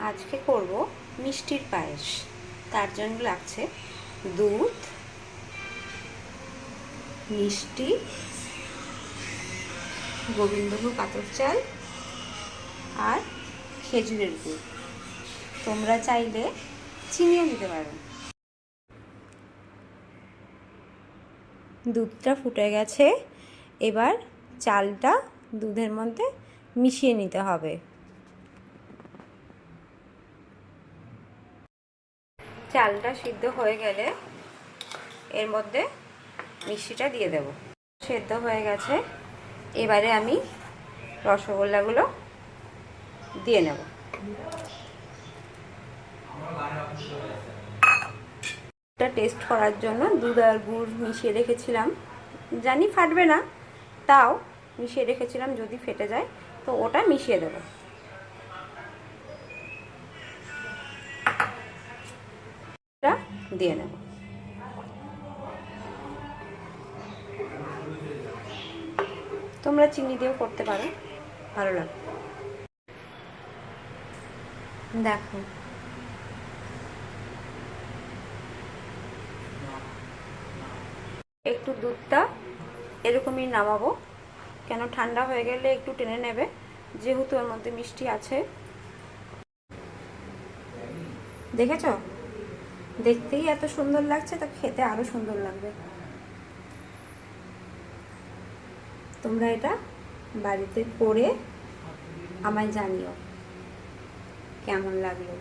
আজকে করব মিষ্টির পায়েস। তার জন্য লাগছে দুধ, মিষ্টি, গোবিন্দভোগ আতপ চাল আর খেজুরের গুড়। তোমরা চাইলে চিনিও দিতে পারো। দুধটা ফুটে গেছে, এবার চালটা দুধের মধ্যে মিশিয়ে নিতে হবে। চালটা সিদ্ধ হয়ে গেলে এর মধ্যে মিষ্টিটা দিয়ে দেব। সেদ্ধ হয়ে গেছে, এবারে আমি রসগোল্লাগুলো দিয়ে নেব। এটা টেস্ট করার জন্য দুধ আর গুড় মিশিয়ে রেখেছিলাম, জানি ফাটবে না, তাও মিশিয়ে রেখেছিলাম, যদি ফেটে যায় তো ওটা মিশিয়ে দেব। এটা দিয়ে নেব। তোমরা চিনি দিয়েও করতে পারো, ভালো লাগবে। দেখো একটু দুধটা এরকমই নামাবো, কেন ঠান্ডা হয়ে গেলে একটু টেনে নেবে, যেহেতু এর মধ্যে মিষ্টি আছে। দেখেছো, দেখতেই এত সুন্দর লাগছে, তো খেতে আরো সুন্দর লাগবে। তোমরা এটা বাড়িতে করে আমায় জানিও কেমন লাগলো।